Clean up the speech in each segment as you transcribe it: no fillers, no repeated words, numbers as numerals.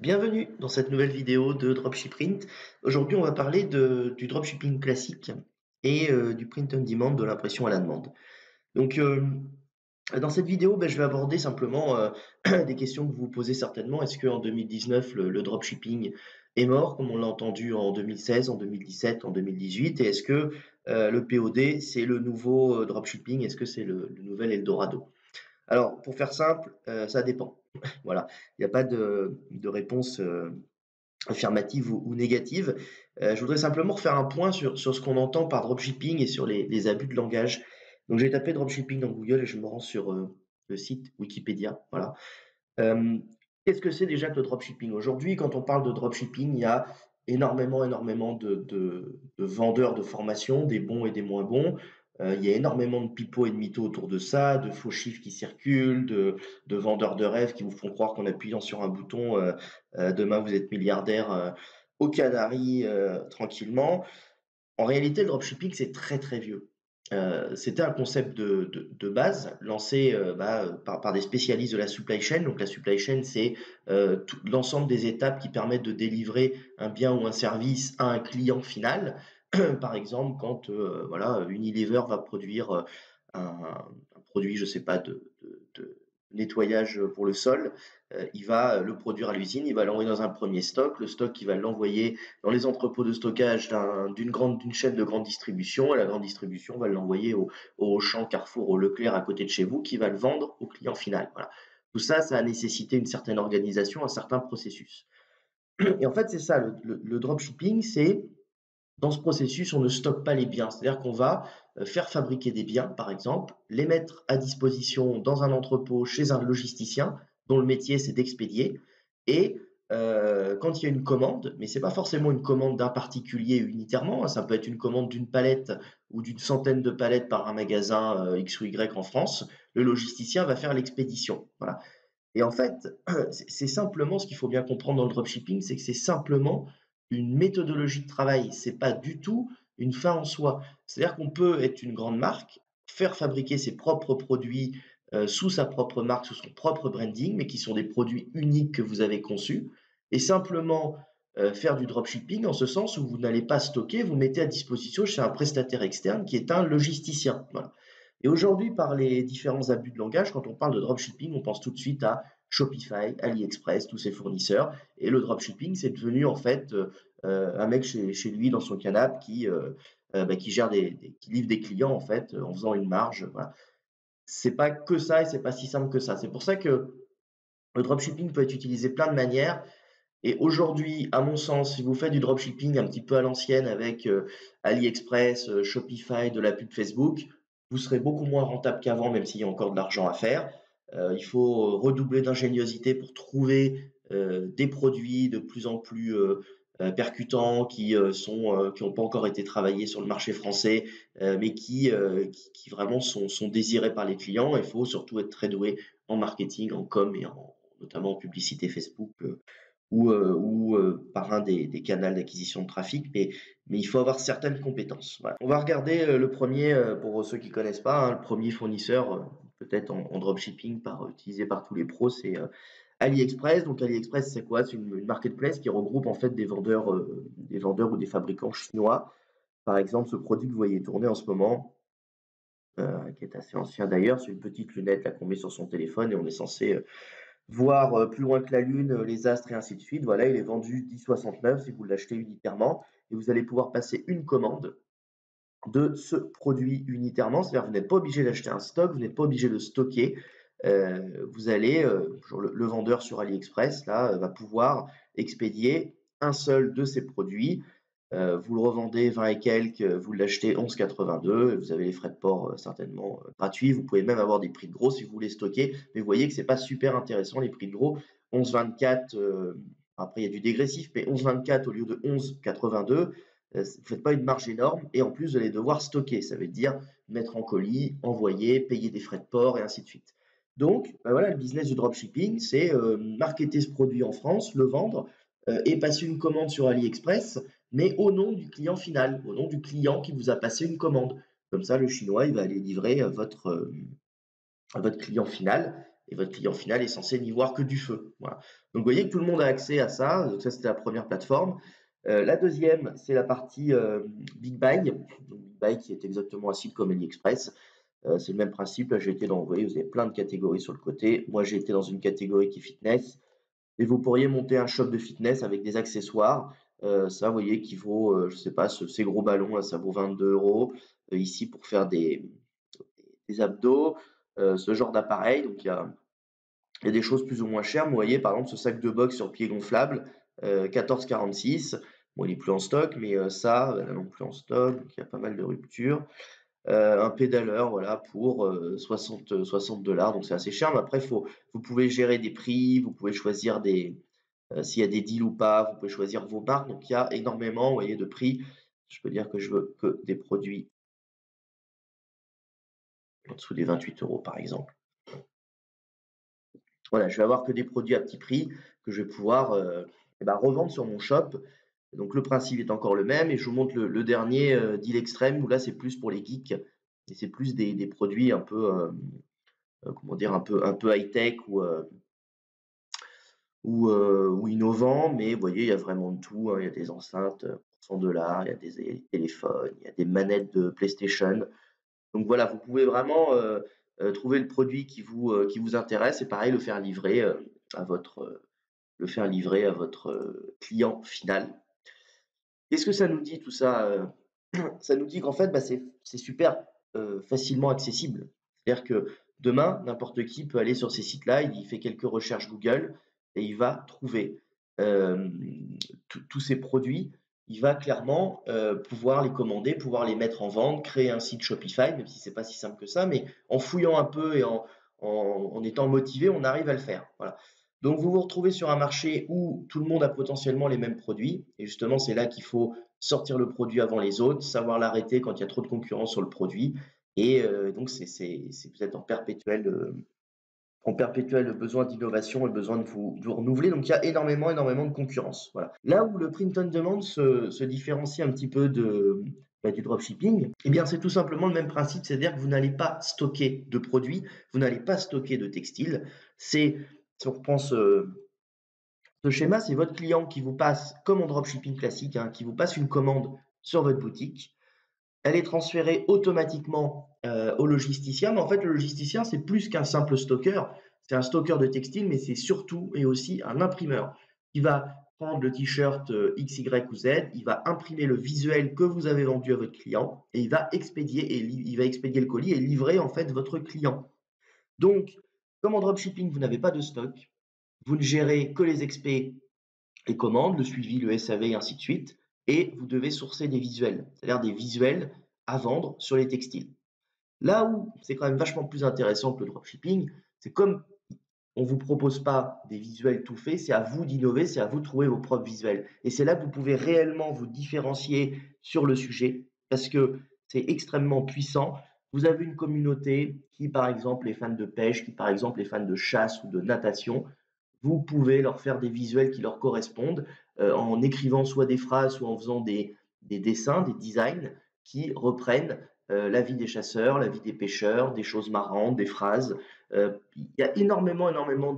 Bienvenue dans cette nouvelle vidéo de Dropshiprint. Aujourd'hui, on va parler du dropshipping classique et du print on demand, de l'impression à la demande. Donc, dans cette vidéo, je vais aborder simplement des questions que vous vous posez certainement. Est-ce qu'en 2019, le dropshipping est mort, comme on l'a entendu en 2016, en 2017, en 2018? Et est-ce que le POD, c'est le nouveau dropshipping? Est-ce que c'est le nouvel Eldorado? Alors, pour faire simple, ça dépend. Voilà, il n'y a pas de réponse affirmative ou négative. Je voudrais simplement refaire un point sur ce qu'on entend par dropshipping et sur les abus de langage. Donc j'ai tapé dropshipping dans Google et je me rends sur, le site Wikipédia, voilà. Hem, Qu'est-ce que c'est déjà que le dropshipping? Aujourd'hui, quand on parle de dropshipping, il y a énormément de vendeurs de formations, des bons et des moins bons. Il y a énormément de pipeaux et de mythos autour de ça, de faux chiffres qui circulent, de vendeurs de rêves qui vous font croire qu'en appuyant sur un bouton, demain vous êtes milliardaire, aux Canaries, tranquillement. En réalité, le dropshipping, c'est très, très vieux. C'était un concept de base lancé, par des spécialistes de la supply chain. Donc la supply chain, c'est, tout l'ensemble des étapes qui permettent de délivrer un bien ou un service à un client final. Par exemple, quand, voilà, Unilever va produire, un produit, je sais pas, de nettoyage, pour le sol, il va, le produire à l'usine, il va l'envoyer dans un premier stock. Le stock, il va l'envoyer dans les entrepôts de stockage d'une chaîne de grande distribution, et la grande distribution va l'envoyer au Auchan, Carrefour, au Leclerc à côté de chez vous, qui va le vendre au client final. Voilà. Tout ça, ça a nécessité une certaine organisation, un certain processus. Et en fait, c'est ça, le dropshipping, c'est dans ce processus, on ne stocke pas les biens. C'est-à-dire qu'on va faire fabriquer des biens, par exemple, les mettre à disposition dans un entrepôt chez un logisticien dont le métier c'est d'expédier. Et quand il y a une commande, mais c'est pas forcément une commande d'un particulier unitairement, hein, ça peut être une commande d'une palette ou d'une centaine de palettes par un magasin X ou Y en France, le logisticien va faire l'expédition. Voilà. Et en fait, c'est simplement ce qu'il faut bien comprendre dans le dropshipping, c'est que c'est simplement une méthodologie de travail. C'est pas du tout une fin en soi. C'est-à-dire qu'on peut être une grande marque, faire fabriquer ses propres produits, sous sa propre marque, sous son propre branding, mais qui sont des produits uniques que vous avez conçus et simplement, faire du dropshipping en ce sens où vous n'allez pas stocker, vous mettez à disposition chez un prestataire externe qui est un logisticien. Voilà. Et aujourd'hui, par les différents abus de langage, quand on parle de dropshipping, on pense tout de suite à Shopify, AliExpress, tous ces fournisseurs. Et le dropshipping, c'est devenu en fait un mec chez lui dans son canapé qui gère qui livre des clients en fait en faisant une marge. Voilà. C'est pas que ça et c'est pas si simple que ça. C'est pour ça que le dropshipping peut être utilisé plein de manières. Et aujourd'hui, à mon sens, si vous faites du dropshipping un petit peu à l'ancienne avec AliExpress, Shopify, de la pub Facebook, vous serez beaucoup moins rentable qu'avant, même s'il y a encore de l'argent à faire. Il faut redoubler d'ingéniosité pour trouver des produits de plus en plus percutants qui n'ont pas encore été travaillés sur le marché français, mais qui vraiment sont désirés par les clients. Il faut surtout être très doué en marketing, en com et notamment en publicité Facebook. Ou par un des canaux d'acquisition de trafic, mais il faut avoir certaines compétences. Voilà. On va regarder le premier, pour ceux qui connaissent pas, hein, le premier fournisseur, peut-être en dropshipping utilisé par tous les pros, c'est AliExpress. Donc AliExpress, c'est quoi? C'est une marketplace qui regroupe en fait des vendeurs ou des fabricants chinois. Par exemple, ce produit que vous voyez tourner en ce moment, qui est assez ancien d'ailleurs, c'est une petite lunette là qu'on met sur son téléphone et on est censé voir plus loin que la Lune, les astres et ainsi de suite. Voilà, il est vendu 10,69 si vous l'achetez unitairement et vous allez pouvoir passer une commande de ce produit unitairement. C'est-à-dire que vous n'êtes pas obligé d'acheter un stock, vous n'êtes pas obligé de stocker. Vous allez, le vendeur sur AliExpress là, va pouvoir expédier un seul de ces produits. Vous le revendez 20 et quelques, vous l'achetez 11,82, vous avez les frais de port, certainement, gratuits. Vous pouvez même avoir des prix de gros si vous voulez stocker, mais vous voyez que c'est pas super intéressant les prix de gros. 11,24, après il y a du dégressif, mais 11,24 au lieu de 11,82, vous faites pas une marge énorme et en plus vous allez devoir stocker. Ça veut dire mettre en colis, envoyer, payer des frais de port et ainsi de suite. Donc, voilà, le business du dropshipping, c'est, marketer ce produit en France, le vendre, et passer une commande sur AliExpress mais au nom du client final, au nom du client qui vous a passé une commande. Comme ça, le chinois, il va aller livrer à votre client final et votre client final est censé n'y voir que du feu. Voilà. Donc vous voyez que tout le monde a accès à ça, donc ça c'était la première plateforme. La deuxième, c'est la partie Big Buy. Donc, Big Buy qui est exactement un site comme AliExpress. C'est le même principe, là j'ai été dans, vous voyez, vous avez plein de catégories sur le côté. Moi j'ai été dans une catégorie qui est fitness. Et vous pourriez monter un shop de fitness avec des accessoires. Ça, vous voyez, qui vaut, je sais pas, ces gros ballons là, ça vaut 22 €. Ici pour faire des abdos, ce genre d'appareil. Donc il y a des choses plus ou moins chères. Vous voyez, par exemple, ce sac de boxe sur pied gonflable, 14,46 €. Bon, il est plus en stock, mais ça, là non plus en stock, donc il y a pas mal de ruptures. Un pédaleur, voilà, pour 60 $, donc c'est assez cher, mais après vous pouvez gérer des prix, vous pouvez choisir s'il y a des deals ou pas, vous pouvez choisir vos marques, donc il y a énormément, vous voyez, de prix. Je peux dire que je veux que des produits en dessous des 28 € par exemple. Voilà, je vais avoir que des produits à petit prix que je vais pouvoir, revendre sur mon shop. Donc le principe est encore le même et je vous montre le dernier, deal extrême où là c'est plus pour les geeks et c'est plus des produits un peu, comment dire? Un peu high-tech ou innovants, mais vous voyez, il y a vraiment de tout, hein. Il y a des enceintes, pour 100 $, il y a des téléphones, il y a des manettes de PlayStation. Donc voilà, vous pouvez vraiment, trouver le produit qui vous intéresse et pareil à votre, à votre, client final. Qu'est-ce que ça nous dit tout ça, Ça nous dit qu'en fait, c'est super, facilement accessible. C'est-à-dire que demain, n'importe qui peut aller sur ces sites-là, il fait quelques recherches Google et il va trouver, hem, tous ces produits. Il va clairement, pouvoir les commander, pouvoir les mettre en vente, créer un site Shopify, même si c'est pas si simple que ça, mais en fouillant un peu et en étant motivé, on arrive à le faire, voilà. Donc vous vous retrouvez sur un marché où tout le monde a potentiellement les mêmes produits et justement, c'est là qu'il faut sortir le produit avant les autres, savoir l'arrêter quand il y a trop de concurrence sur le produit et donc c'est vous êtes en perpétuel besoin d'innovation et besoin de vous renouveler, donc il y a énormément, énormément de concurrence, voilà. Là où le print on demand se différencie un petit peu du dropshipping, eh bien, c'est tout simplement le même principe, c'est-à-dire que vous n'allez pas stocker de produits, vous n'allez pas stocker de textiles. Si on reprend ce schéma, c'est votre client qui vous passe, comme en dropshipping classique, hein, qui vous passe une commande sur votre boutique. Elle est transférée automatiquement au logisticien. Mais en fait, le logisticien, c'est plus qu'un simple stocker. C'est un stocker de textile, mais c'est surtout et aussi un imprimeur qui va prendre le t-shirt X, Y ou Z, il va imprimer le visuel que vous avez vendu à votre client et il va expédier le colis et livrer en fait votre client. Donc, comme en dropshipping, vous n'avez pas de stock, vous ne gérez que les expés, les commandes, le suivi, le SAV et ainsi de suite, et vous devez sourcer des visuels, c'est-à-dire des visuels à vendre sur les textiles. Là où c'est quand même vachement plus intéressant que le dropshipping, c'est comme on ne vous propose pas des visuels tout faits, c'est à vous d'innover, c'est à vous de trouver vos propres visuels. Et c'est là que vous pouvez réellement vous différencier sur le sujet, parce que c'est extrêmement puissant. Vous avez une communauté qui, par exemple, est fan de pêche, qui, par exemple, est fan de chasse ou de natation. Vous pouvez leur faire des visuels qui leur correspondent, en écrivant soit des phrases, soit en faisant des dessins, des designs qui reprennent, la vie des chasseurs, la vie des pêcheurs, des choses marrantes, des phrases. Il y a énormément, énormément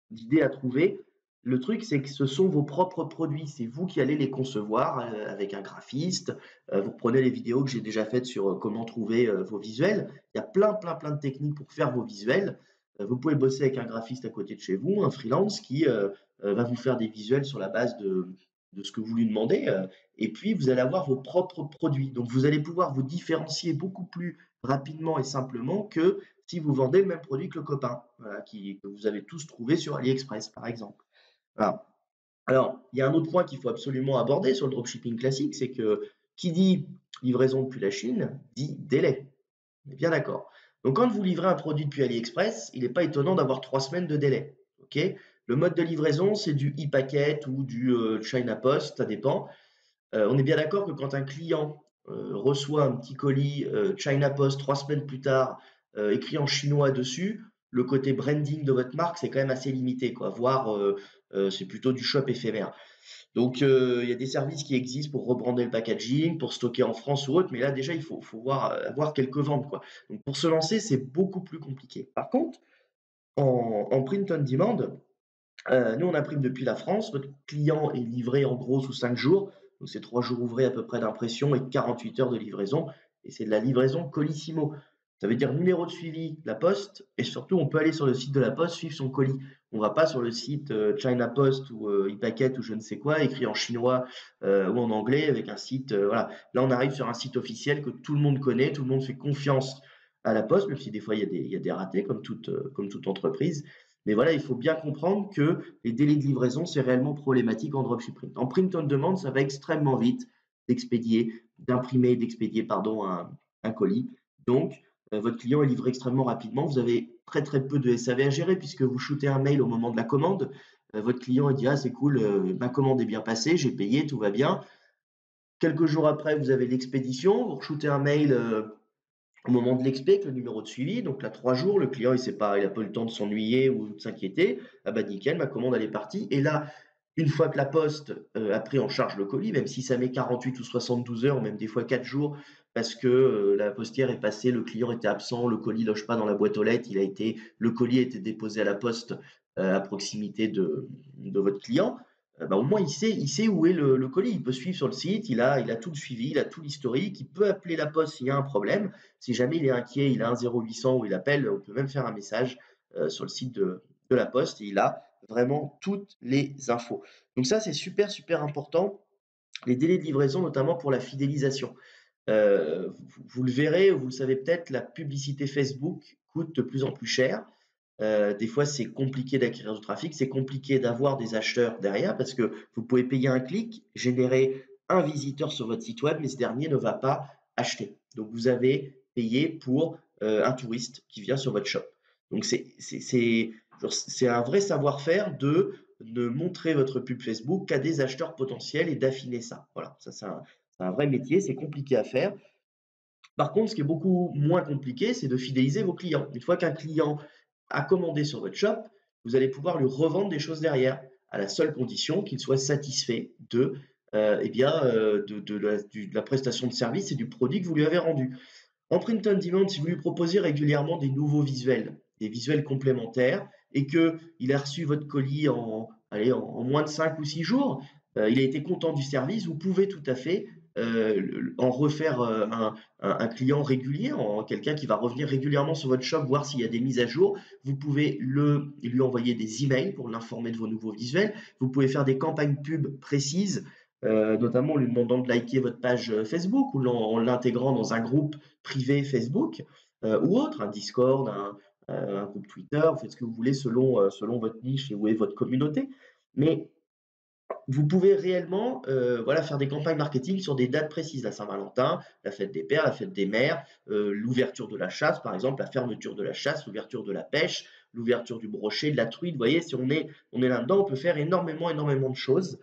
d'idées à trouver. Le truc, c'est que ce sont vos propres produits. C'est vous qui allez les concevoir, avec un graphiste. Vous prenez les vidéos que j'ai déjà faites sur, comment trouver, vos visuels. Il y a plein, plein, plein de techniques pour faire vos visuels. Vous pouvez bosser avec un graphiste à côté de chez vous, un freelance qui, va vous faire des visuels sur la base de ce que vous lui demandez, et puis vous allez avoir vos propres produits. Donc vous allez pouvoir vous différencier beaucoup plus rapidement et simplement que si vous vendez le même produit que le copain, voilà, que vous avez tous trouvé sur AliExpress, par exemple. Voilà. Alors, il y a un autre point qu'il faut absolument aborder sur le dropshipping classique, c'est que qui dit livraison depuis la Chine dit délai. On est bien d'accord. Donc, quand vous livrez un produit depuis AliExpress, il n'est pas étonnant d'avoir 3 semaines de délai. Ok. Le mode de livraison, c'est du e-packet ou du China Post, ça dépend. On est bien d'accord que quand un client reçoit un petit colis China Post 3 semaines plus tard, écrit en chinois dessus, le côté branding de votre marque, c'est quand même assez limité, quoi. Voire, c'est plutôt du shop éphémère. Donc, il y a des services qui existent pour rebrander le packaging, pour stocker en France ou autre, mais là déjà, il faut avoir quelques ventes, quoi. Donc, pour se lancer, c'est beaucoup plus compliqué. Par contre, En print on demand, nous, on imprime depuis la France. Votre client est livré en gros sous 5 jours. Donc, c'est 3 jours ouvrés à peu près d'impression et 48 heures de livraison. Et c'est de la livraison colissimo. Ça veut dire numéro de suivi de la poste. Et surtout, on peut aller sur le site de la poste suivre son colis. On ne va pas sur le site China Post ou ePacket ou je ne sais quoi, écrit en chinois ou en anglais avec un site. Voilà. Là, on arrive sur un site officiel que tout le monde connaît, tout le monde fait confiance à la poste, même si des fois il y a des ratés comme toute entreprise. Mais voilà, il faut bien comprendre que les délais de livraison, c'est réellement problématique en dropshipping. En print on demand, ça va extrêmement vite d'expédier pardon, un colis. Donc, votre client est livré extrêmement rapidement. Vous avez très très peu de SAV à gérer puisque vous shootez un mail au moment de la commande. Votre client dit ah c'est cool, ma commande est bien passée, j'ai payé, tout va bien. Quelques jours après, vous avez l'expédition, vous shootez un mail au moment de l'expé, le numéro de suivi, donc là 3 jours, le client il n'a pas eu le temps de s'ennuyer ou de s'inquiéter. Ah bah nickel, ma commande elle est partie. Et là, une fois que la poste a pris en charge le colis, même si ça met 48 ou 72 heures, ou même des fois 4 jours, parce que la postière est passée, le client était absent, le colis loge pas dans la boîte aux lettres, le colis a été déposé à la poste à proximité de votre client. Bah, au moins il sait où est le colis, il peut suivre sur le site, il a tout le suivi, il a tout l'historique, il peut appeler la poste s'il y a un problème. Si jamais il est inquiet, il a un 0800 où il appelle, on peut même faire un message sur le site de la poste et il a vraiment toutes les infos. Donc ça, c'est super, super important. Les délais de livraison, notamment pour la fidélisation. Vous le verrez, vous le savez peut-être, la publicité Facebook coûte de plus en plus cher. Des fois, c'est compliqué d'acquérir du trafic, c'est compliqué d'avoir des acheteurs derrière parce que vous pouvez payer un clic, générer un visiteur sur votre site web, mais ce dernier ne va pas acheter. Donc, vous avez payé pour un touriste qui vient sur votre shop. Donc, c'est un vrai savoir-faire de montrer votre pub Facebook qu'à des acheteurs potentiels et d'affiner ça. Voilà, ça, c'est un vrai métier, c'est compliqué à faire. Par contre, ce qui est beaucoup moins compliqué, c'est de fidéliser vos clients. Une fois qu'un client a commandé sur votre shop, vous allez pouvoir lui revendre des choses derrière, à la seule condition qu'il soit satisfait de la prestation de service et du produit que vous lui avez rendu. En print on demand, si vous lui proposez régulièrement des nouveaux visuels, des visuels complémentaires, et qu'il a reçu votre colis en moins de 5 ou 6 jours, il a été content du service, vous pouvez tout à fait en refaire un client régulier, quelqu'un qui va revenir régulièrement sur votre shop, voir s'il y a des mises à jour. Vous pouvez lui envoyer des emails pour l'informer de vos nouveaux visuels. Vous pouvez faire des campagnes pub précises, notamment en lui demandant de liker votre page Facebook ou en l'intégrant dans un groupe privé Facebook ou autre, un Discord, un groupe Twitter, vous faites ce que vous voulez selon votre niche et où est votre communauté. Mais vous pouvez réellement voilà, faire des campagnes marketing sur des dates précises, la Saint-Valentin, la fête des pères, la fête des mères, l'ouverture de la chasse, par exemple, la fermeture de la chasse, l'ouverture de la pêche, l'ouverture du brochet, de la truite. Vous voyez, si on est là-dedans, on peut faire énormément, énormément de choses.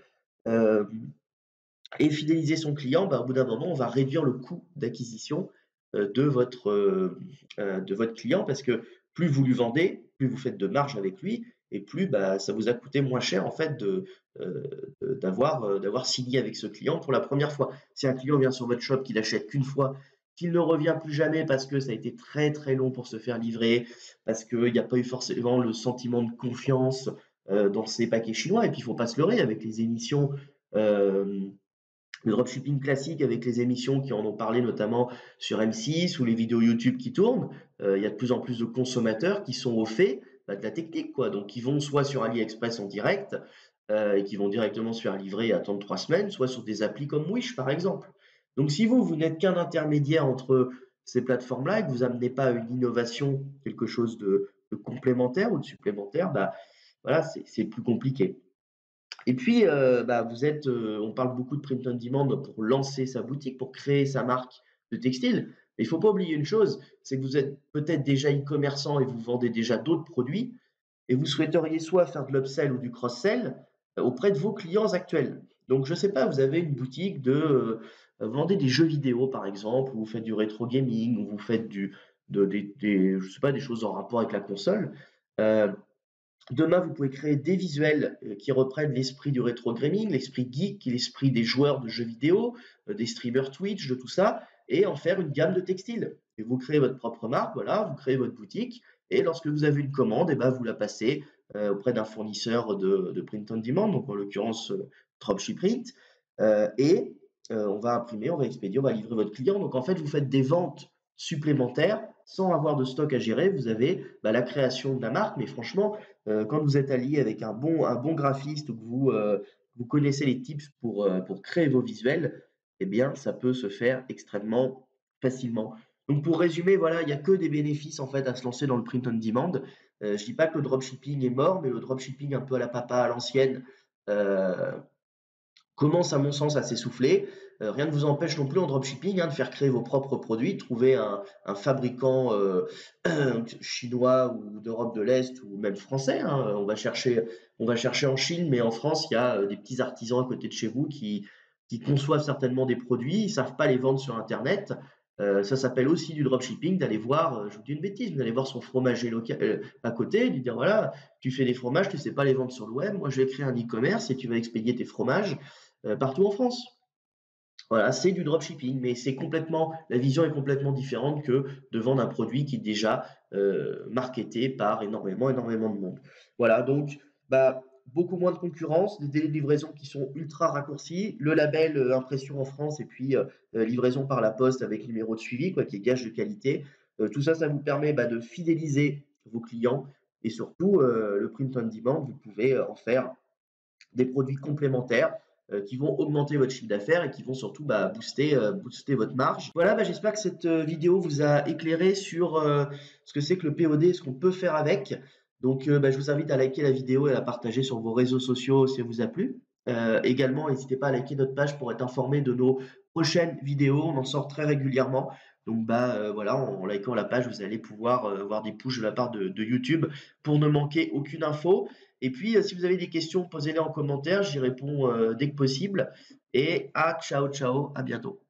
Euh, et fidéliser son client, bah, au bout d'un moment, on va réduire le coût d'acquisition de votre client parce que plus vous lui vendez, plus vous faites de marge avec lui et plus bah, ça vous a coûté moins cher en fait d'avoir signé avec ce client pour la première fois. Si un client vient sur votre shop, qu'il n'achète qu'une fois, qu'il ne revient plus jamais parce que ça a été très très long pour se faire livrer, parce qu'il n'y a pas eu forcément le sentiment de confiance dans ces paquets chinois. Et puis il ne faut pas se leurrer avec les émissions. Euh, le dropshipping classique avec les émissions qui en ont parlé notamment sur M6 ou les vidéos YouTube qui tournent, il y a de plus en plus de consommateurs qui sont au fait bah, de la technique, quoi. Donc, ils vont soit sur AliExpress en direct et qui vont directement se faire livrer et attendre 3 semaines, soit sur des applis comme Wish, par exemple. Donc, si vous n'êtes qu'un intermédiaire entre ces plateformes-là et que vous n'amenez pas une innovation, quelque chose de complémentaire ou de supplémentaire, bah, voilà, c'est plus compliqué. Et puis, bah, on parle beaucoup de print on demand pour lancer sa boutique, pour créer sa marque de textile. Mais il faut pas oublier une chose, c'est que vous êtes peut-être déjà e-commerçant et vous vendez déjà d'autres produits et vous souhaiteriez soit faire de l'upsell ou du cross-sell auprès de vos clients actuels. Donc, je sais pas, vous avez une boutique vous vendez des jeux vidéo, par exemple, ou vous faites du rétro gaming, ou vous faites je sais pas, des choses en rapport avec la console. Euh, Demain, vous pouvez créer des visuels qui reprennent l'esprit du rétro gaming, l'esprit geek, l'esprit des joueurs de jeux vidéo, des streamers Twitch, de tout ça, et en faire une gamme de textiles. Et vous créez votre propre marque, voilà, vous créez votre boutique, et lorsque vous avez une commande, et ben, vous la passez, auprès d'un fournisseur de print on demand, donc en l'occurrence, Dropshiprint, et on va imprimer, on va expédier, on va livrer votre client. Donc en fait, vous faites des ventes supplémentaires sans avoir de stock à gérer. Vous avez, bah, la création de la marque, mais franchement, quand vous êtes allié avec un bon graphiste ou que vous connaissez les tips pour créer vos visuels, eh bien, ça peut se faire extrêmement facilement. Donc pour résumer, voilà, il y a que des bénéfices en fait à se lancer dans le print on demand. Je dis pas que le dropshipping est mort, mais le dropshipping un peu à la papa à l'ancienne, heu, commence à mon sens à s'essouffler. Rien ne vous empêche non plus en dropshipping, hein, de faire créer vos propres produits, trouver un fabricant, chinois ou d'Europe de l'Est ou même français, hein. On va chercher en Chine, mais en France, il y a, des petits artisans à côté de chez vous qui conçoivent certainement des produits. Ils ne savent pas les vendre sur internet. Ça s'appelle aussi du dropshipping, d'aller voir, je vous dis une bêtise, vous allez voir son fromager à côté, lui dire: «Voilà, tu fais des fromages, tu ne sais pas les vendre sur le web, moi je vais créer un e-commerce et tu vas expédier tes fromages partout en France.» Voilà, c'est du dropshipping, mais la vision est complètement différente que de vendre un produit qui est déjà marketé par énormément de monde. Voilà, donc bah, beaucoup moins de concurrence, des délais de livraison qui sont ultra raccourcis, le label impression en France et puis livraison par la poste avec numéro de suivi, quoi, qui est gage de qualité. Tout ça, ça vous permet, bah, de fidéliser vos clients et surtout le print on demand, vous pouvez en faire des produits complémentaires qui vont augmenter votre chiffre d'affaires et qui vont surtout, bah, booster votre marge. Voilà, bah, j'espère que cette vidéo vous a éclairé sur ce que c'est que le POD et ce qu'on peut faire avec. Donc, bah, je vous invite à liker la vidéo et à la partager sur vos réseaux sociaux si elle vous a plu. Également, n'hésitez pas à liker notre page pour être informé de nos prochaines vidéos. On en sort très régulièrement. Donc, bah, voilà, en likant la page, vous allez pouvoir avoir des pushs de la part de YouTube pour ne manquer aucune info. Et puis, si vous avez des questions, posez-les en commentaire, j'y réponds dès que possible. Et ciao, ciao, à bientôt.